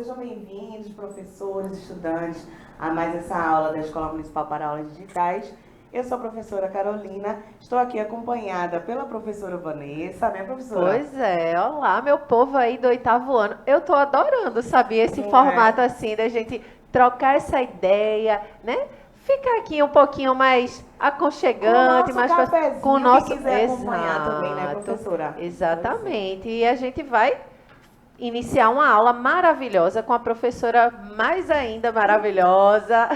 sejam bem-vindos, professores, estudantes, a mais essa aula da Escola Municipal para Aulas Digitais. Eu sou a professora Carolina, estou aqui acompanhada pela professora Vanessa, né, professora? Pois é, olá, meu povo aí do 8º ano. Eu tô adorando, sabia, esse formato assim, da gente trocar essa ideia, né? Ficar aqui um pouquinho mais aconchegante, mais com o nosso quem quiser Exato, acompanhar também, né, professora? exatamente. E a gente vai iniciar uma aula maravilhosa com a professora mais ainda maravilhosa,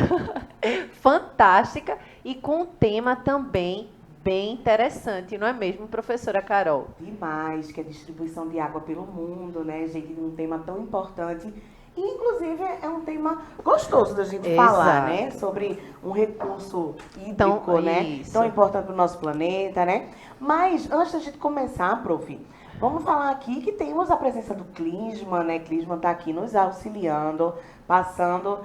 fantástica e com um tema também bem interessante, não é mesmo, professora Carol? Demais, que é a distribuição de água pelo mundo, né, gente? Um tema tão importante. E, inclusive, é um tema gostoso da gente falar, né? Sobre um recurso hídrico, né? Tão importante para o nosso planeta, né? Mas, antes da gente começar, prof., vamos falar aqui que temos a presença do Clisman, né? Clisman está aqui nos auxiliando, passando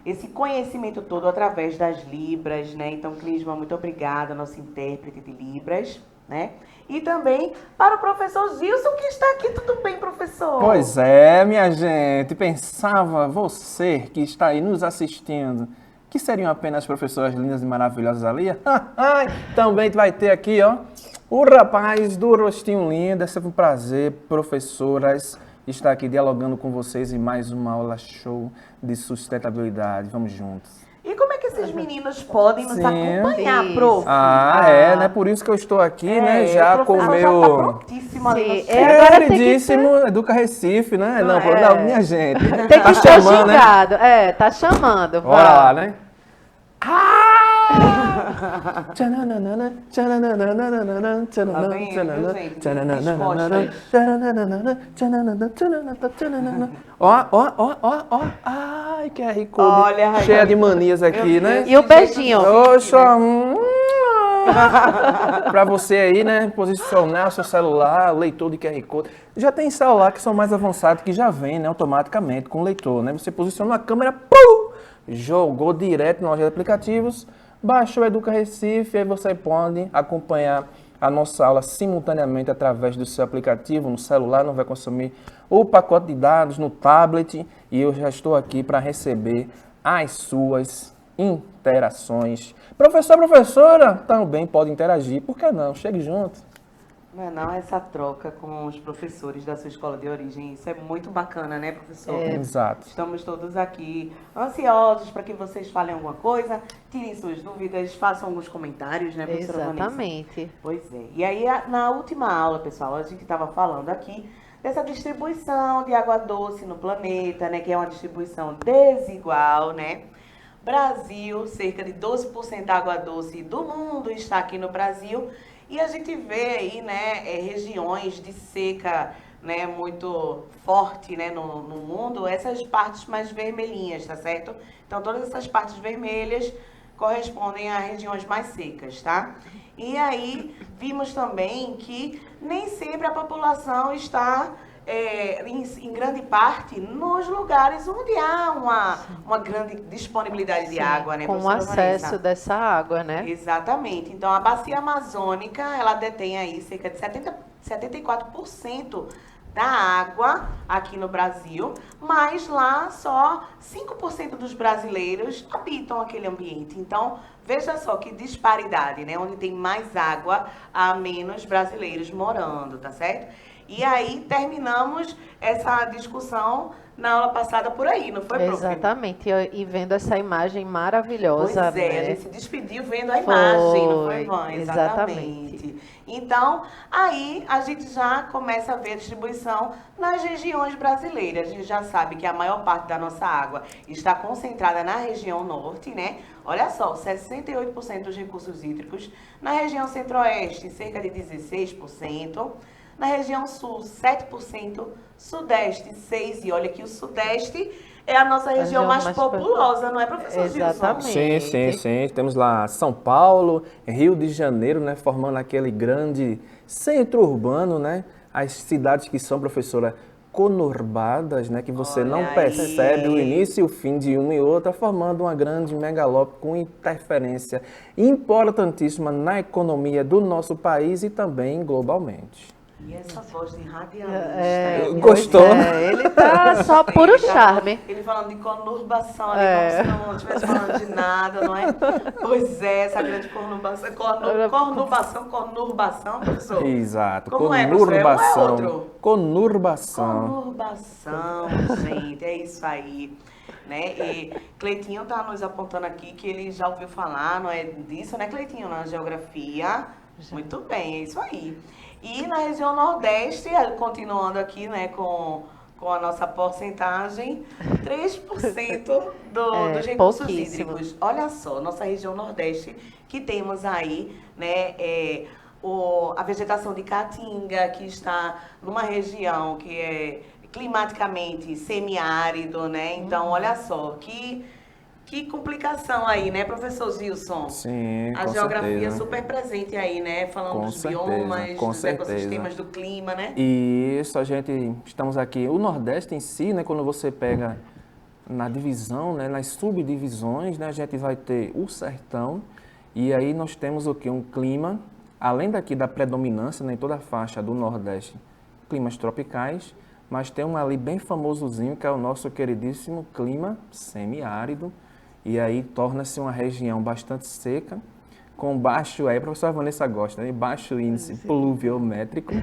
esse conhecimento todo através das Libras, né? Então, Clisman, muito obrigada, nosso intérprete de Libras, né? E também para o professor Gilson, que está aqui. Tudo bem, professor? Pois é, minha gente. Pensava, você que está aí nos assistindo, que seriam apenas professoras lindas e maravilhosas ali? Também vai ter aqui, ó, o rapaz do rostinho lindo. É sempre um prazer, professoras, estar aqui dialogando com vocês em mais uma aula show de sustentabilidade. Vamos juntos. E como é que esses meninos podem nos acompanhar, prof? Né? Por isso que eu estou aqui, né? Já com o meu... Já tá prontíssimo ali. Queridíssimo Educa Recife, né? Não, minha gente. Tem que ser xingado. Né? Tá chamando. Bora lá, né? Ó. Ai, que QR Code cheia de manias aqui, né? E o beijinho. Oxa, para você aí, né, posicionar seu celular, leitor de QR Code. Já tem celular que são mais avançados, que já vem, né, automaticamente com o leitor, né? Você posiciona a câmera, jogou direto na loja de aplicativos, baixou o Educa Recife, aí você pode acompanhar a nossa aula simultaneamente através do seu aplicativo, no celular, não vai consumir o pacote de dados no tablet, e eu já estou aqui para receber as suas interações. Professora, também pode interagir, por que não? Chegue junto. Não, essa troca com os professores da sua escola de origem, isso é muito bacana, né, professor? Exato. Estamos todos aqui ansiosos para que vocês falem alguma coisa, tirem suas dúvidas, façam alguns comentários, né, professora Vanessa? Exatamente. Pois é. E aí, na última aula, pessoal, a gente estava falando aqui dessa distribuição de água doce no planeta, né, que é uma distribuição desigual, né? Brasil, cerca de 12% da água doce do mundo está aqui no Brasil. E a gente vê aí, né, regiões de seca, né, muito forte, né, no mundo, essas partes mais vermelhinhas, tá certo? Então, todas essas partes vermelhas correspondem a regiões mais secas, tá? E aí, vimos também que nem sempre a população está... em grande parte, nos lugares onde há uma grande disponibilidade de água, né? Com o acesso dessa água, né? Exatamente. Então, a bacia amazônica, ela detém aí cerca de 74% da água aqui no Brasil, mas lá só 5% dos brasileiros habitam aquele ambiente. Então, veja só que disparidade, né? Onde tem mais água, há menos brasileiros morando, tá certo? E aí, terminamos essa discussão na aula passada por aí, não foi, prof? Exatamente, e vendo essa imagem maravilhosa. Pois é, né? A gente se despediu vendo a imagem, não foi, Van? Exatamente. Então, aí a gente já começa a ver a distribuição nas regiões brasileiras. A gente já sabe que a maior parte da nossa água está concentrada na região norte, né? Olha só, 68% dos recursos hídricos. Na região centro-oeste, cerca de 16%. Na região sul, 7%, sudeste, 6%. E olha que o sudeste é a nossa região mais populosa, não é, professor Gilson? Exatamente. Sim. Temos lá São Paulo, Rio de Janeiro, né, formando aquele grande centro urbano, né? As cidades que são, professora, conurbadas, né, que você não percebe o início e o fim de uma e outra, formando uma grande megalópole com interferência importantíssima na economia do nosso país e também globalmente. E essa voz de radialista. Gostou? Ele tá só puro charme. Ele falando de conurbação ali, como se não estivesse falando de nada, não é? Pois é, essa grande conurbação. Conurbação, professor? Exato. Como é, professor? É um Conurbação. outro? Conurbação. Conurbação, gente, é isso aí. Né? E Cleitinho tá nos apontando aqui que ele já ouviu falar, não é disso, né, Cleitinho? Na geografia. Muito bem, é isso aí. E na região Nordeste, continuando aqui, né, com a nossa porcentagem, 3% dos recursos hídricos. Olha só, nossa região Nordeste, que temos aí, né, a vegetação de Caatinga, que está numa região que é climaticamente semiárido, né? Então, olha só, que complicação aí, né, professor Gilson? Sim, a com geografia certeza. super presente aí, né? Falando Com dos certeza, biomas, com dos certeza. ecossistemas, do clima, né? E isso, estamos aqui. O Nordeste em si, né, quando você pega na divisão, né, nas subdivisões, né, a gente vai ter o sertão, e aí nós temos o quê? Um clima, além daqui da predominância, né, em toda a faixa do Nordeste, climas tropicais, mas tem um ali bem famosozinho, que é o nosso queridíssimo clima semiárido, e aí torna-se uma região bastante seca, com baixo, aí a professora Vanessa gosta, né? Baixo índice pluviométrico.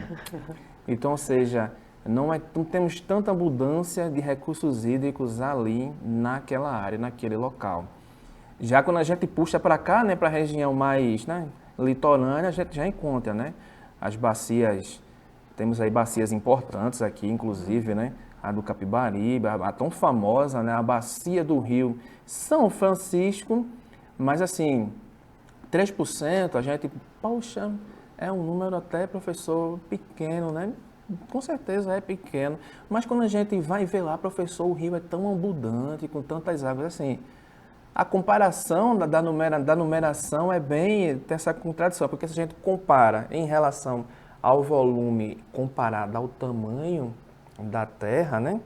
Então, ou seja, não temos tanta abundância de recursos hídricos ali naquela área, naquele local. Já quando a gente puxa para cá, né, para a região mais, né, litorânea, a gente já encontra, né, as bacias, temos aí bacias importantes aqui, inclusive, né, a do Capibaribe, a tão famosa, né, a bacia do Rio São Francisco, mas assim, 3%, a gente, poxa, é um número até, professor, pequeno, né? Com certeza é pequeno, mas quando a gente vai ver lá, professor, o rio é tão abundante, com tantas águas, assim, a comparação da numeração tem essa contradição, porque se a gente compara em relação ao volume comparado ao tamanho da terra, né?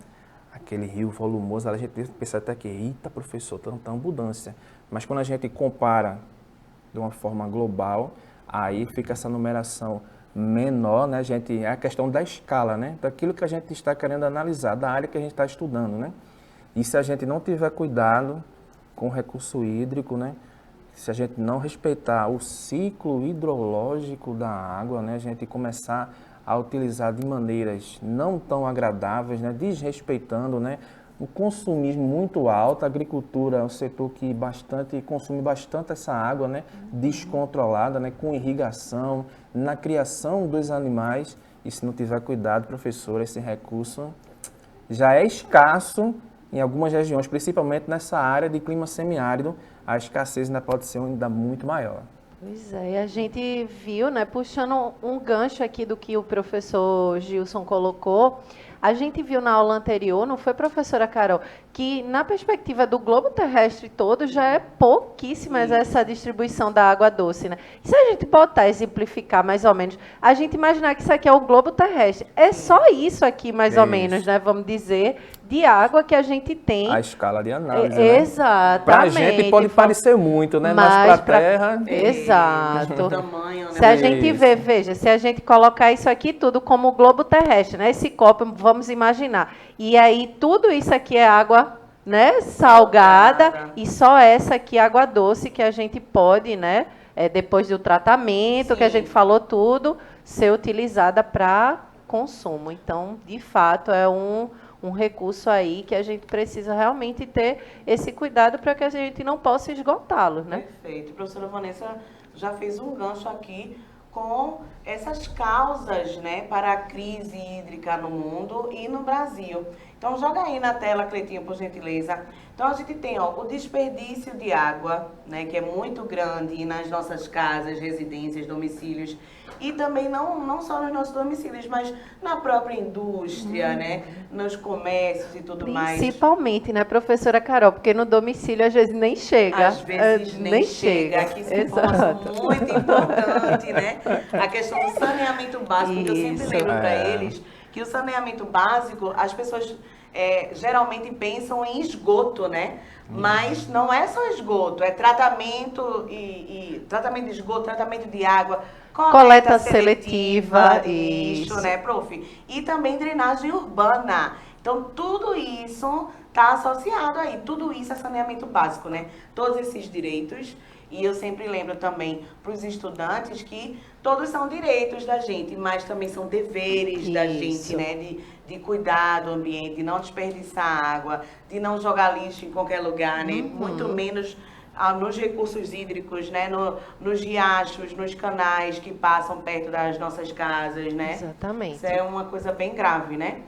Aquele rio volumoso, a gente pensa até que, eita, professor, tanta abundância. Mas quando a gente compara de uma forma global, aí fica essa numeração menor, né? É a questão da escala, né? Daquilo que a gente está querendo analisar, da área que a gente está estudando, né? E se a gente não tiver cuidado com o recurso hídrico, né? Se a gente não respeitar o ciclo hidrológico da água, né? A gente começar a utilizar de maneiras não tão agradáveis, né? Desrespeitando, né? O consumismo muito alto, a agricultura é um setor que consome bastante essa água, né? Descontrolada, né? Com irrigação, na criação dos animais. E se não tiver cuidado, professor, esse recurso já é escasso em algumas regiões, principalmente nessa área de clima semiárido, a escassez ainda pode ser ainda muito maior. Pois é, e a gente viu, né, puxando um gancho aqui do que o professor Gilson colocou, a gente viu na aula anterior, não foi, professora Carol, que na perspectiva do globo terrestre todo já é pouquíssima essa distribuição da água doce, né? E se a gente botar, exemplificar mais ou menos, a gente imaginar que isso aqui é o globo terrestre, é só isso aqui mais ou menos, né, vamos dizer, de água que a gente tem. A escala de análise, né? Exatamente. Para a gente pode parecer muito, né? Mas para a Terra... Exato. Tamanho, né? Se a gente vê, veja, se a gente colocar isso aqui tudo como globo terrestre, né? Esse copo, vamos imaginar. E aí tudo isso aqui é água, né, salgada, e só essa aqui é água doce que a gente pode, né, depois do tratamento, que a gente falou tudo, ser utilizada para consumo. Então, de fato, é um recurso aí que a gente precisa realmente ter esse cuidado para que a gente não possa esgotá-lo, né? Perfeito. A professora Vanessa já fez um gancho aqui com essas causas, né, para a crise hídrica no mundo e no Brasil. Então, joga aí na tela, Cleitinho, por gentileza. Então, a gente tem, ó, o desperdício de água, né, que é muito grande nas nossas casas, residências, domicílios, e também não só nos nossos domicílios, mas na própria indústria, né, nos comércios e tudo mais. Principalmente, né, professora Carol, porque no domicílio às vezes nem chega. Às vezes nem chega. Aqui isso é uma informação muito importante, né? A questão do saneamento básico, que eu sempre lembro para eles, que o saneamento básico, as pessoas geralmente pensam em esgoto, né? Mas não é só esgoto, é tratamento tratamento de esgoto, tratamento de água, Coleta seletiva, isso, isso. né, prof? E também drenagem urbana. Então, tudo isso está associado aí. Tudo isso é saneamento básico, né? Todos esses direitos. E eu sempre lembro também para os estudantes que todos são direitos da gente, mas também são deveres da gente, né? De cuidar do ambiente, de não desperdiçar água, de não jogar lixo em qualquer lugar, né? Muito menos nos recursos hídricos, né? Nos riachos, nos canais que passam perto das nossas casas, né? Exatamente. Isso é uma coisa bem grave, né?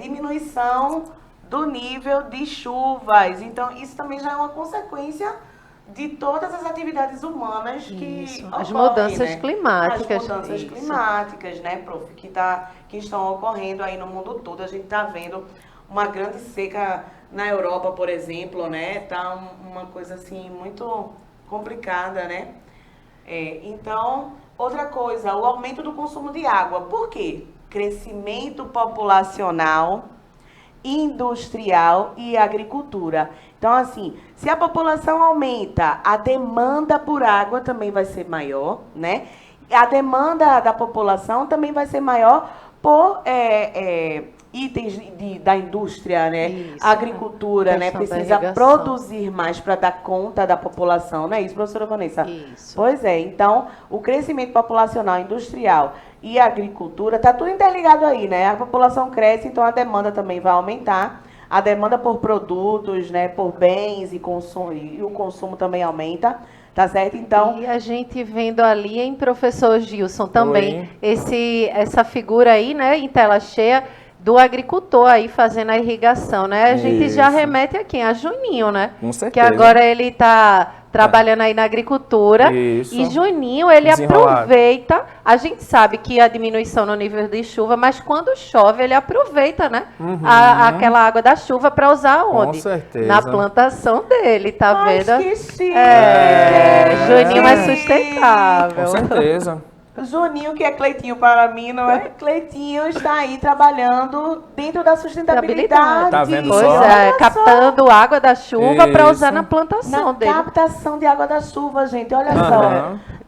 Diminuição do nível de chuvas. Então, isso também já é uma consequência de todas as atividades humanas que as ocorrem, mudanças né? climáticas. As mudanças climáticas, né, prof, que estão ocorrendo aí no mundo todo. A gente está vendo uma grande seca na Europa, por exemplo, né? Tá uma coisa assim muito complicada, né? Então, outra coisa, o aumento do consumo de água. Por quê? Crescimento populacional, industrial e agricultura. Então, assim, se a população aumenta, a demanda por água também vai ser maior, né? A demanda da população também vai ser maior por itens da indústria, né? Isso, a agricultura, né? questão da Precisa irrigação. produzir mais para dar conta da população, não é isso, professora Vanessa? Isso. Pois é, então, o crescimento populacional, industrial e agricultura, está tudo interligado aí, né? A população cresce, então a demanda também vai aumentar. A demanda por produtos, né, por bens e o consumo também aumenta, tá certo? Então, E a gente vendo ali em professor Gilson também essa figura aí, né, em tela cheia do agricultor aí fazendo a irrigação, né? A gente já Isso. remete a quem? A Juninho, né? Com certeza. Que agora ele está trabalhando aí na agricultura. Isso. E Juninho, ele Desenrolado. aproveita. A gente sabe que a diminuição no nível de chuva, mas quando chove, ele aproveita, né? Aquela água da chuva para usar onde? certeza. Na plantação dele, tá mas vendo? que chique! Juninho é Com sustentável. certeza. Juninho, que é Cleitinho para mim, não é? Cleitinho está aí trabalhando dentro da sustentabilidade. Tá vendo Pois só? é, Olha só. captando água da chuva para usar Isso. na plantação Na dele. captação de água da chuva, gente, olha Aham. só.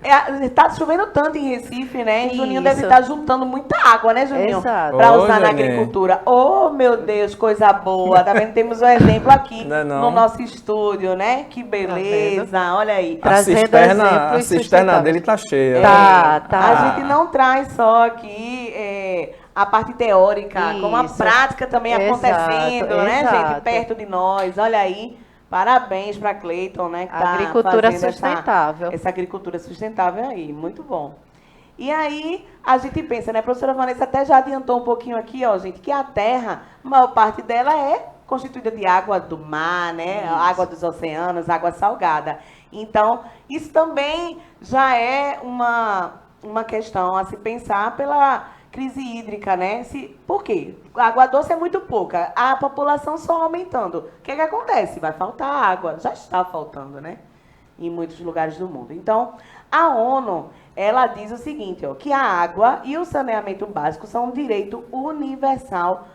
Tá chovendo tanto em Recife, né? E Juninho deve Isso. estar juntando muita água, né, Juninho? Exato. Para Ô, usar na Juninho. agricultura. Oh, meu Deus, coisa boa. Tá vendo? Temos um exemplo aqui Não é não? no nosso estúdio, né? Que beleza, olha aí. Trazendo A cisterna exemplos cisterna dele tá cheia. Tá, tá. A gente não traz só aqui a parte teórica, como a Isso. prática também Exato, acontecendo, né, exato. gente? Perto de nós. Olha aí. Parabéns para Cleiton, né? Que tá Agricultura fazendo sustentável. Essa agricultura sustentável aí. Muito bom. E aí, a gente pensa, né? A professora Vanessa até já adiantou um pouquinho aqui, ó, gente, que a Terra, a maior parte dela é constituída de água do mar, né? Água dos oceanos, água salgada. Então, isso também já é uma questão a se pensar pela crise hídrica, né? Por quê? A água doce é muito pouca, a população só aumentando. O que acontece? Vai faltar água, já está faltando, né? Em muitos lugares do mundo. Então, a ONU, ela diz o seguinte, ó, que a água e o saneamento básico são um direito universal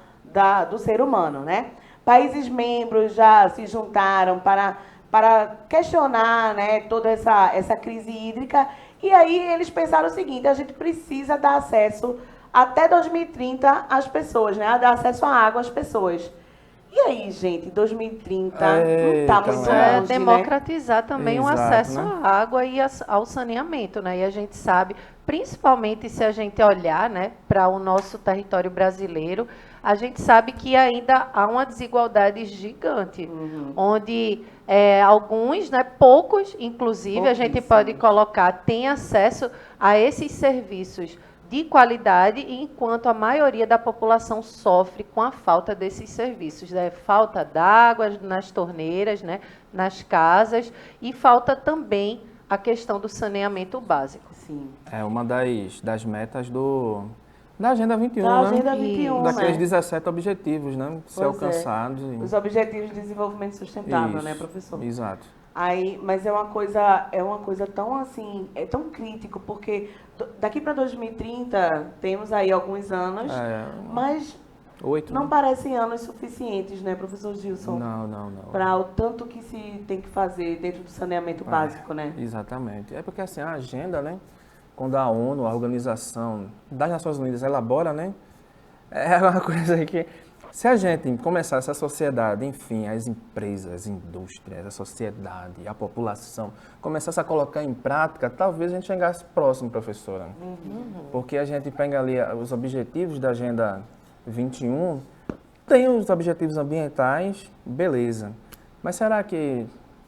do ser humano, né? Países membros já se juntaram para questionar, né, toda essa crise hídrica. E aí eles pensaram o seguinte, a gente precisa dar acesso até 2030 às pessoas, né? Dar acesso à água às pessoas. E aí, gente, 2030 não tá muito Isso é longe, né? democratizar também o Exato, acesso né? à água e ao saneamento, né? E a gente sabe, principalmente se a gente olhar, né, para o nosso território brasileiro, a gente sabe que ainda há uma desigualdade gigante, onde alguns, né, poucos, inclusive, a gente pode colocar, têm acesso a esses serviços de qualidade, enquanto a maioria da população sofre com a falta desses serviços, né? Falta d'água nas torneiras, né? Nas casas, e falta também a questão do saneamento básico. Sim. É uma das metas da Agenda 21, Da né? Agenda 21, Daqueles né? 17 objetivos, né? Ser Pois é. alcançados. Os Objetivos de Desenvolvimento Sustentável, Isso, né, professor? Exato. Aí, mas é uma coisa tão assim, é tão crítico, porque daqui para 2030 temos aí alguns anos, mas 8. não parecem anos suficientes, né, professor Gilson? Não. Para o tanto que se tem que fazer dentro do saneamento básico, né? Exatamente. É porque assim, a agenda, né? quando a ONU, a Organização das Nações Unidas, elabora, né? É uma coisa que, se a gente começar essa sociedade, enfim, as empresas, as indústrias, a sociedade, a população, começasse a colocar em prática, talvez a gente chegasse próximo, professora. Porque a gente pega ali os objetivos da Agenda 21, tem os objetivos ambientais, beleza. Mas será que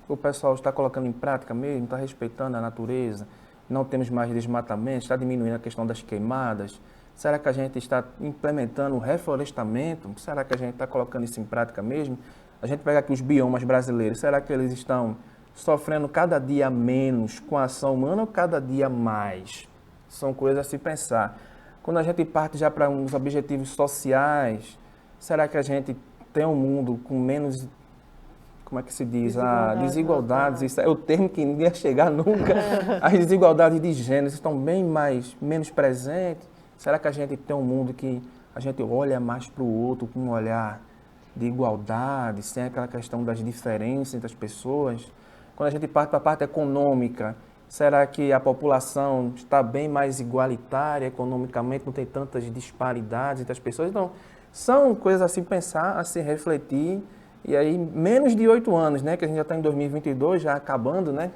o pessoal está colocando em prática mesmo, está respeitando a natureza? Não temos mais desmatamento, está diminuindo a questão das queimadas? Será que a gente está implementando o reflorestamento? Será que a gente está colocando isso em prática mesmo? A gente pega aqui os biomas brasileiros, será que eles estão sofrendo cada dia menos com a ação humana ou cada dia mais? São coisas a se pensar. Quando a gente parte já para uns objetivos sociais, será que a gente tem um mundo com menos, como é que se diz? Desigualdades, isso é o termo que ninguém ia chegar nunca. As desigualdades de gênero estão menos presentes. Será que a gente tem um mundo que a gente olha mais para o outro com um olhar de igualdade, sem aquela questão das diferenças entre as pessoas? Quando a gente parte para a parte econômica, será que a população está bem mais igualitária economicamente, não tem tantas disparidades entre as pessoas? Então, são coisas a se pensar, a se refletir. E aí, menos de 8 anos, né? Que a gente já está em 2022, já acabando, né?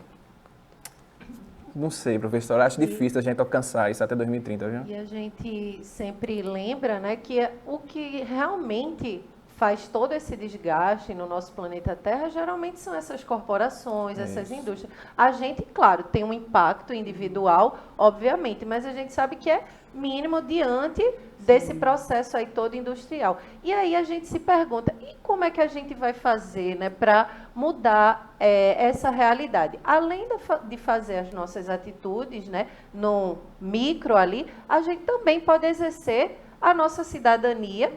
Não sei, professor, acho difícil a gente alcançar isso até 2030, viu? E a gente sempre lembra, né, que o que realmente faz todo esse desgaste no nosso planeta Terra, geralmente são essas corporações, essas indústrias. A gente, claro, tem um impacto individual, obviamente, mas a gente sabe que é mínimo diante desse processo aí todo industrial. E aí a gente se pergunta, e como é que a gente vai fazer, né, para mudar essa realidade? Além de fazer as nossas atitudes, né, no micro ali, a gente também pode exercer a nossa cidadania,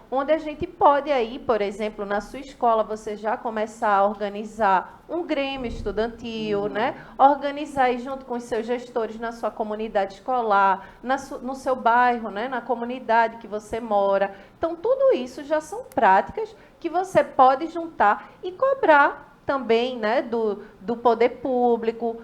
onde a gente pode aí, por exemplo, na sua escola, você já começar a organizar um grêmio estudantil, né? Organizar aí junto com os seus gestores na sua comunidade escolar, no seu bairro, né? Na comunidade que você mora. Então, tudo isso já são práticas que você pode juntar e cobrar também, né? Do poder público,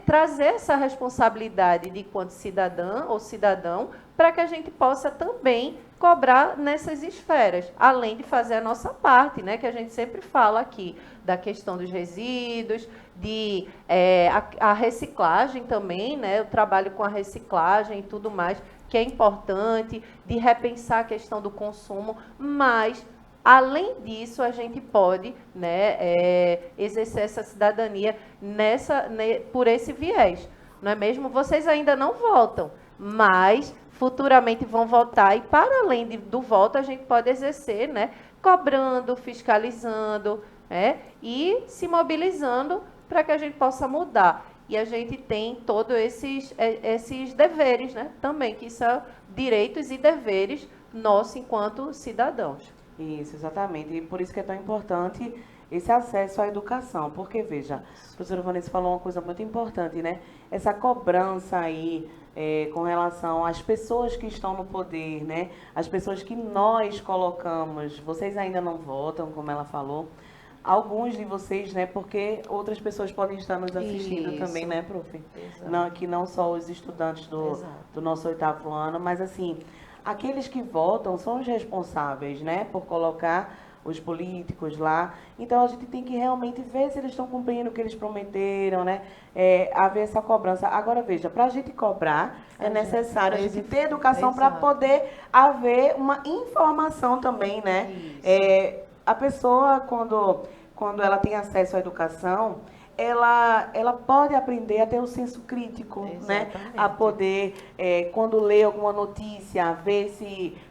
trazer essa responsabilidade de quanto cidadã ou cidadão para que a gente possa também cobrar nessas esferas, além de fazer a nossa parte, né, que a gente sempre fala aqui, da questão dos resíduos, a reciclagem também, né, o trabalho com a reciclagem e tudo mais, que é importante, de repensar a questão do consumo, mas além disso, a gente pode, né, exercer essa cidadania por esse viés. Não é mesmo? Vocês ainda não votam, mas futuramente vão votar e, para além do voto, a gente pode exercer, né, cobrando, fiscalizando, e se mobilizando para que a gente possa mudar. E a gente tem todos esses deveres, né, também, que são direitos e deveres nossos enquanto cidadãos. Isso, exatamente. E por isso que é tão importante esse acesso à educação. Porque, veja, a professora Vanessa falou uma coisa muito importante, né? Essa cobrança aí com relação às pessoas que estão no poder, né? As pessoas que nós colocamos. Vocês ainda não votam, como ela falou. Alguns de vocês, né? Porque outras pessoas podem estar nos assistindo também, né, prof? Não, que não só os estudantes do nosso 8º ano, mas assim, aqueles que votam são os responsáveis, né, por colocar os políticos lá. Então, a gente tem que realmente ver se eles estão cumprindo o que eles prometeram, né, haver essa cobrança. Agora, veja, para a gente cobrar, é necessário a gente ter educação para poder haver uma informação também, né. A pessoa, quando ela tem acesso à educação, ela pode aprender a ter um senso crítico, né? A poder, quando lê alguma notícia,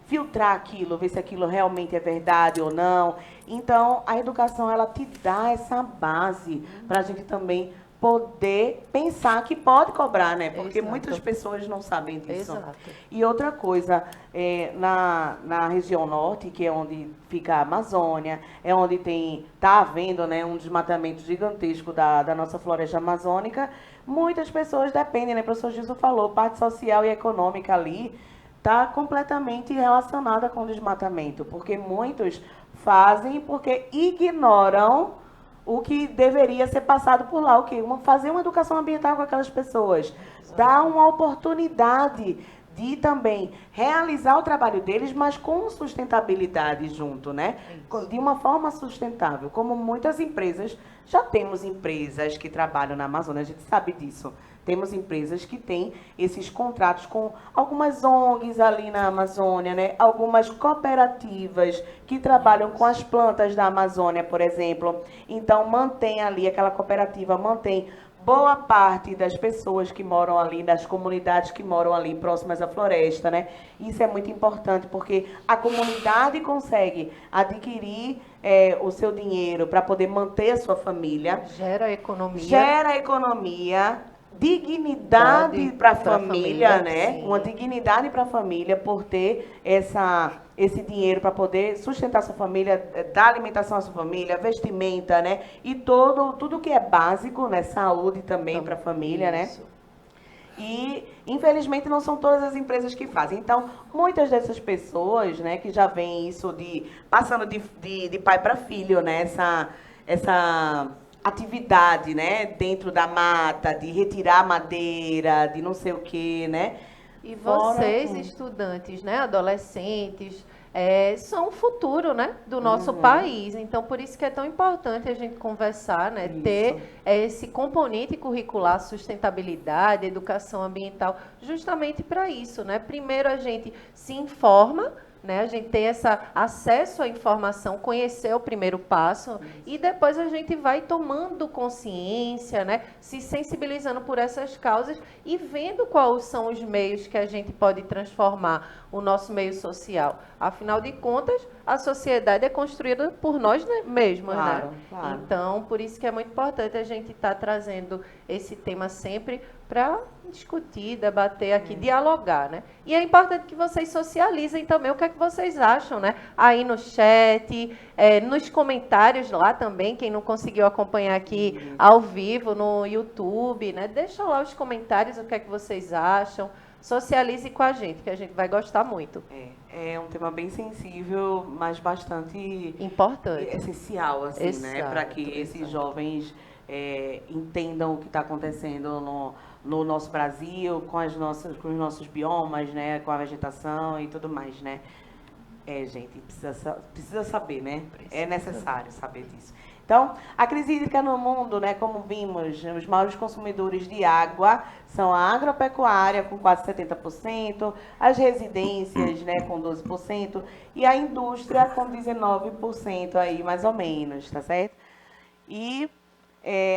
filtrar aquilo, ver se aquilo realmente é verdade ou não. Então, a educação, ela te dá essa base para a gente também poder pensar que pode cobrar, né? Porque muitas pessoas não sabem disso. E outra coisa, na região norte, que é onde fica a Amazônia, é onde está havendo, né, um desmatamento gigantesco da nossa floresta amazônica, muitas pessoas dependem, né? O professor Gilson falou, parte social e econômica ali está completamente relacionada com o desmatamento, porque muitos fazem porque ignoram o que deveria ser passado por lá, o quê? Fazer uma educação ambiental com aquelas pessoas, dar uma oportunidade de também realizar o trabalho deles, mas com sustentabilidade junto, né? De uma forma sustentável, como muitas empresas, já temos empresas que trabalham na Amazônia, a gente sabe disso. Temos empresas que têm esses contratos com algumas ONGs ali na Amazônia, né? Algumas cooperativas que trabalham com as plantas da Amazônia, por exemplo. Então, mantém ali, aquela cooperativa mantém boa parte das pessoas que moram ali, das comunidades que moram ali próximas à floresta, né? Isso é muito importante, porque a comunidade consegue adquirir o seu dinheiro para poder manter a sua família. Gera economia. Gera economia. Dignidade para a família, né? Sim. Uma dignidade para a família por ter esse dinheiro para poder sustentar sua família, dar alimentação à sua família, vestimenta, né? E tudo que é básico, né? Saúde também para a família, né? E, infelizmente, não são todas as empresas que fazem. Então, muitas dessas pessoas, né, que já veem isso passando de pai para filho, né? Essa atividade, né, dentro da mata, de retirar madeira, de não sei o quê, né? E vocês, estudantes, né, adolescentes, são o futuro, né, do nosso país. Então, por isso que é tão importante a gente conversar, né, ter esse componente curricular, sustentabilidade, educação ambiental, justamente para isso, né? Primeiro a gente se informa, né? A gente tem esse acesso à informação, conhecer o primeiro passo, e depois a gente vai tomando consciência, né? Se sensibilizando por essas causas e vendo quais são os meios que a gente pode transformar o nosso meio social. Afinal de contas, a sociedade é construída por nós mesmos, Claro, né? claro. Então, por isso que é muito importante a gente estar trazendo esse tema sempre para discutir, debater aqui, dialogar, né? E é importante que vocês socializem também o que é que vocês acham, né? Aí no chat, nos comentários lá também, quem não conseguiu acompanhar aqui ao vivo no YouTube, né? Deixa lá os comentários o que é que vocês acham. Socialize com a gente, que a gente vai gostar muito. É um tema bem sensível, mas bastante Importante. essencial, assim, né? Exato, Para que esses jovens entendam o que está acontecendo no nosso com com os nossos biomas, né? Com a vegetação e tudo mais, né? Gente, precisa saber, né? É necessário saber disso. Então, a crise hídrica no mundo, né, como vimos, os maiores consumidores de água são a agropecuária, com quase 70%, as residências, né, com 12%, e a indústria com 19% aí, mais ou menos, tá certo? E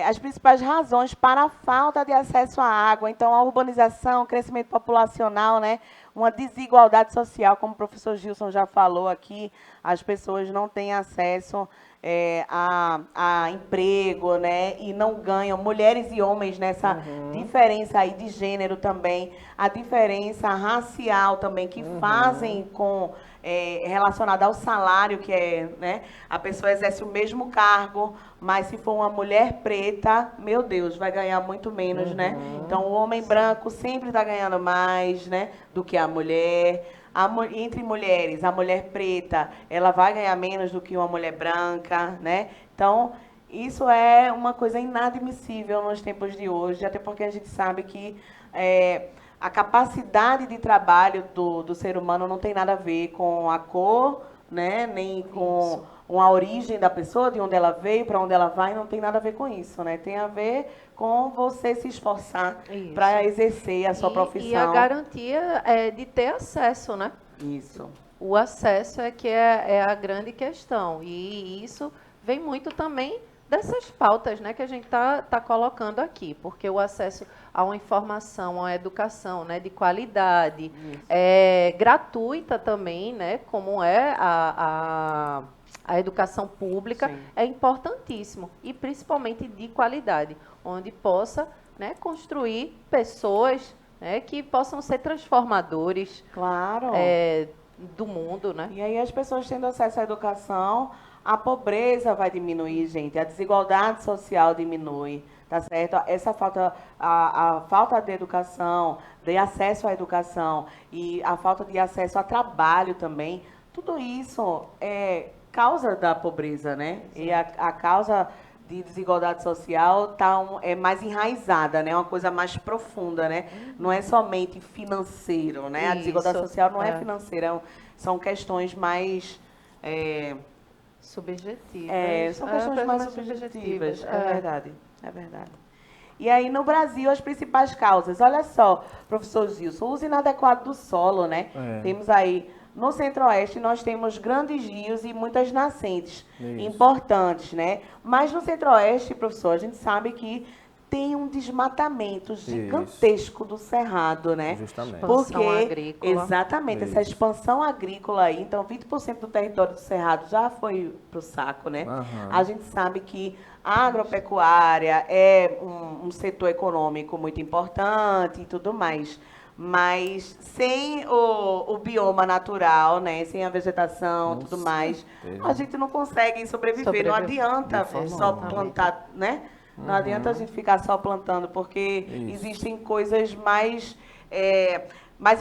as principais razões para a falta de acesso à água, então a urbanização, crescimento populacional, né, uma desigualdade social, como o professor Gilson já falou aqui, as pessoas não têm acesso a emprego, né, e não ganham, mulheres e homens nessa diferença aí de gênero também, a diferença racial também, que fazem com relacionada ao salário, que né, a pessoa exerce o mesmo cargo, mas se for uma mulher preta, meu Deus, vai ganhar muito menos, né? Então, o homem branco sempre está ganhando mais, né, do que a mulher. Entre mulheres, a mulher preta, ela vai ganhar menos do que uma mulher branca, né? Então, isso é uma coisa inadmissível nos tempos de hoje, até porque a gente sabe que a capacidade de trabalho do ser humano não tem nada a ver com a cor, né? Nem com a origem da pessoa, de onde ela veio, para onde ela vai, não tem nada a ver com isso, né? Tem a ver com você se esforçar para exercer a sua profissão. E a garantia de ter acesso, né? Isso. O acesso é que é a grande questão. E isso vem muito também dessas pautas, né, que a gente tá colocando aqui, porque o acesso a uma informação, a uma educação, né, de qualidade, gratuita também, né, como é a educação pública, é importantíssimo, e principalmente de qualidade, onde possa, né, construir pessoas, né, que possam ser transformadores, claro, do mundo, né? E aí as pessoas tendo acesso à educação, a pobreza vai diminuir, gente, a desigualdade social diminui, tá certo? Essa falta, a falta de educação, de acesso à educação e a falta de acesso a trabalho também, tudo isso é causa da pobreza, né? E a causa de desigualdade social é mais enraizada, né? Uma coisa mais profunda, né? Não é somente financeiro, né? A desigualdade Isso, social não é é. financeira, são questões mais... Subjetivas. são questões mais subjetivas. subjetivas, é verdade, é verdade. E aí, no Brasil, as principais causas. Olha só, professor Gilson, o uso inadequado do solo, né? É. Temos aí, no Centro-Oeste, nós temos grandes rios e muitas nascentes Isso. importantes, né? Mas no Centro-Oeste, professor, a gente sabe que tem um desmatamento gigantesco do Cerrado, né? Justamente. Expansão Porque, agrícola. exatamente, essa Isso. expansão agrícola aí, então 20% do território do Cerrado já foi pro saco, né? Aham. A gente sabe que a agropecuária é um setor econômico muito importante e tudo mais. Mas sem o bioma natural, né? Sem a vegetação e Com tudo mais, certeza. a gente não consegue sobreviver. Não adianta De forma só alguma. plantar, né? Não adianta a gente ficar só plantando, porque Isso. existem coisas mais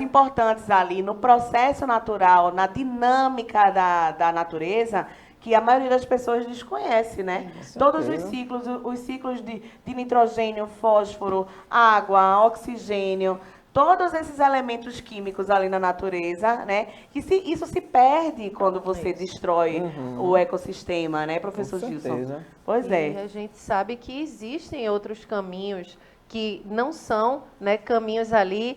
importantes ali no processo natural, na dinâmica da natureza, que a maioria das pessoas desconhece, né? Todos os ciclos de nitrogênio, fósforo, água, oxigênio, todos esses elementos químicos ali na natureza, né? Que isso se perde quando você destrói o ecossistema, né, professor Com Gilson? certeza. Pois E é. a gente sabe que existem outros caminhos que não são, né, caminhos ali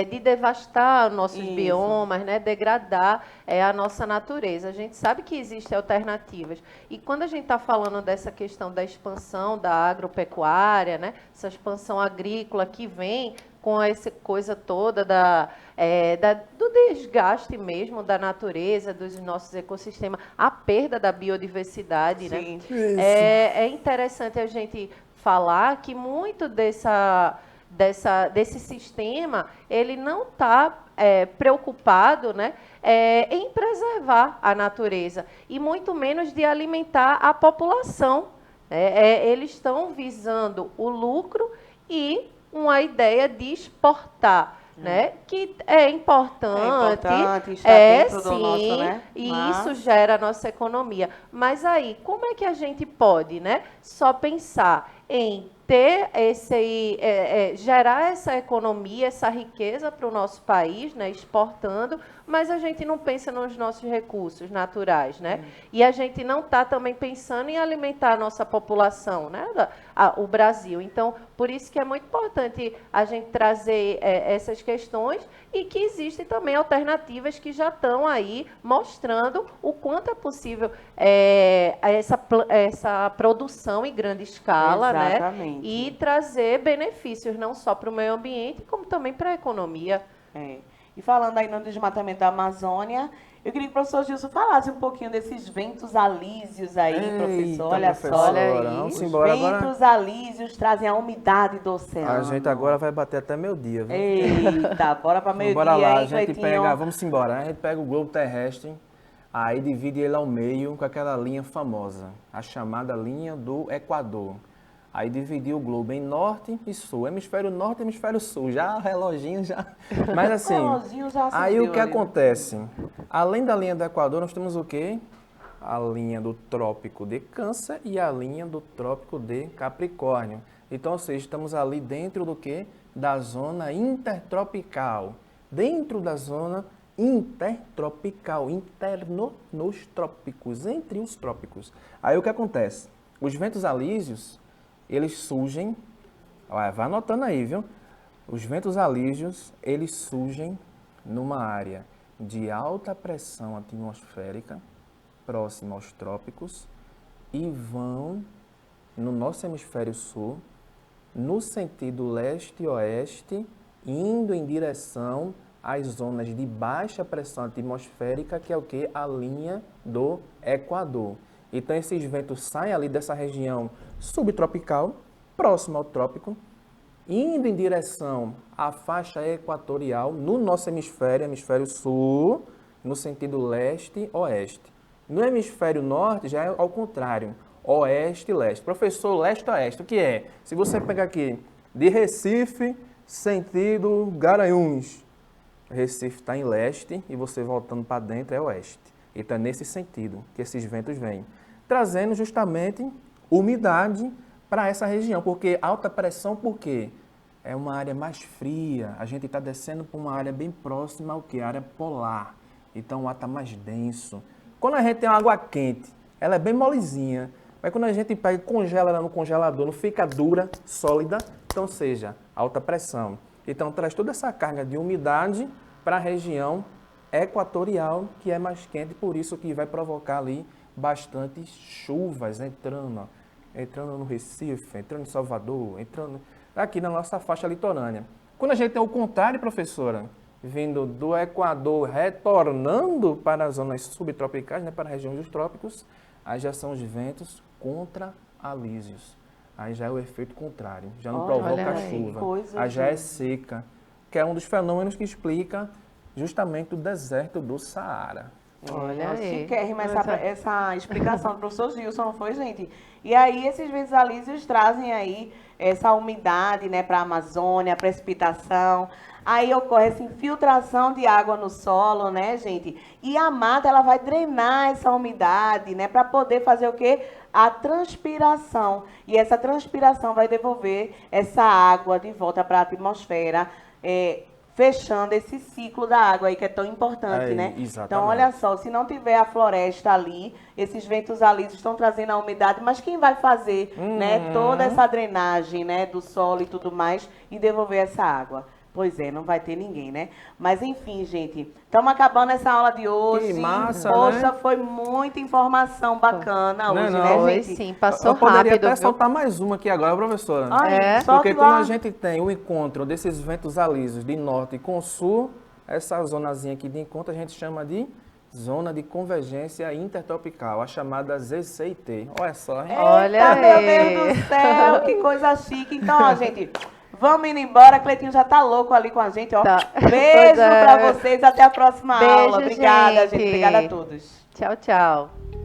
de devastar nossos Isso. biomas, né, degradar a nossa natureza. A gente sabe que existem alternativas. E quando a gente está falando dessa questão da expansão da agropecuária, né, essa expansão agrícola que vem com essa coisa toda do desgaste mesmo da natureza, dos nossos ecossistemas, a perda da biodiversidade, né? Sim. É interessante a gente falar que muito desse sistema, ele não está preocupado, né, em preservar a natureza, e muito menos de alimentar a população. Eles estão visando o lucro e uma ideia de exportar, né? Que é importante, está dentro do sim, nosso, né? e Mas- isso gera a nossa economia. Mas aí, como é que a gente pode, né, só pensar em ter gerar essa economia, essa riqueza para o nosso país, né, exportando, mas a gente não pensa nos nossos recursos naturais, né? E a gente não está também pensando em alimentar a nossa população, né, o Brasil. Então, por isso que é muito importante a gente trazer essas questões, e que existem também alternativas que já estão aí mostrando o quanto é possível essa produção em grande escala, Exatamente. né? E trazer benefícios não só para o meio ambiente, como também para a economia. E falando aí no desmatamento da Amazônia, eu queria que o professor Gilson falasse um pouquinho desses ventos alísios aí, Eita, professor. Olha só. professora, Olha aí. vamos Os embora agora. ventos alísios trazem a umidade do oceano. A gente agora vai bater até meio-dia, viu? Eita, bora pra meio-dia, Bora lá, a hein, gente Cleitinho? pega, vamos embora. A gente pega o globo terrestre, aí divide ele ao meio com aquela linha famosa, a chamada linha do Equador. Aí dividiu o globo em norte e sul, hemisfério norte e hemisfério sul, já reloginho, já... Mas assim, Reloginho já aí acendeu o que ali. acontece? Além da linha do Equador, nós temos o quê? A linha do Trópico de Câncer e a linha do Trópico de Capricórnio. Então, ou seja, estamos ali dentro do quê? Da zona intertropical. Dentro da zona intertropical, interno nos trópicos, entre os trópicos. Aí o que acontece? Os ventos alísios, eles surgem, vai anotando aí, viu? Os ventos alísios, eles surgem numa área de alta pressão atmosférica, próxima aos trópicos, e vão no nosso hemisfério sul, no sentido leste-oeste, indo em direção às zonas de baixa pressão atmosférica, que é o que? A linha do Equador. Então, esses ventos saem ali dessa região subtropical, próximo ao trópico, indo em direção à faixa equatorial, no nosso hemisfério, hemisfério sul, no sentido leste-oeste. No hemisfério norte já é ao contrário, oeste e leste. Professor, leste-oeste, o que é? Se você pegar aqui, de Recife, sentido Garanhuns, Recife está em leste e você voltando para dentro é oeste. Então é nesse sentido que esses ventos vêm, trazendo justamente umidade para essa região, porque alta pressão, por quê? É uma área mais fria, a gente está descendo para uma área bem próxima ao que? A área polar, então o ar está mais denso. Quando a gente tem uma água quente, ela é bem molezinha, mas quando a gente pega e congela ela no congelador, não fica dura, sólida, então seja alta pressão. Então traz toda essa carga de umidade para a região equatorial, que é mais quente, por isso que vai provocar ali bastante chuvas entrando no Recife, entrando em Salvador, entrando aqui na nossa faixa litorânea. Quando a gente tem o contrário, professora, vindo do Equador, retornando para as zonas subtropicais, né, para a região dos trópicos, aí já são os ventos contra-alísios. Aí já é o efeito contrário, já não provoca chuva, aí já é seca, que é um dos fenômenos que explica justamente o deserto do Saara. Olha aí. Chiquérrima essa explicação do professor Gilson, não foi, gente? E aí, esses ventos alísios trazem aí essa umidade, né, para a Amazônia, precipitação. Aí ocorre essa infiltração de água no solo, né, gente? E a mata, ela vai drenar essa umidade, né, para poder fazer o quê? A transpiração. E essa transpiração vai devolver essa água de volta para a atmosfera, fechando esse ciclo da água aí que é tão importante, né? Exatamente. Então, olha só, se não tiver a floresta ali, esses ventos alísios estão trazendo a umidade, mas quem vai fazer, né, toda essa drenagem, né, do solo e tudo mais e devolver essa água? Pois é, não vai ter ninguém, né? Mas enfim, gente, estamos acabando essa aula de hoje. Que massa, poxa, né? foi muita informação bacana hoje, Não, né, Foi gente? sim, passou Eu poderia rápido, até viu? soltar mais uma aqui agora, professora. Ai, só Porque que quando lá... a gente tem o encontro desses ventos alísios de norte com sul, essa zonazinha aqui de encontro a gente chama de Zona de Convergência Intertropical, a chamada ZCIT. Olha só, hein? Olha Eita, meu aí. Deus do céu, que coisa chique. Então, ó, gente, vamos indo embora. Cleitinho já tá louco ali com a gente, ó. Tá. Beijo Pois é. pra vocês, até a próxima Beijo, aula. Obrigada, gente. gente. Obrigada a todos. Tchau, tchau.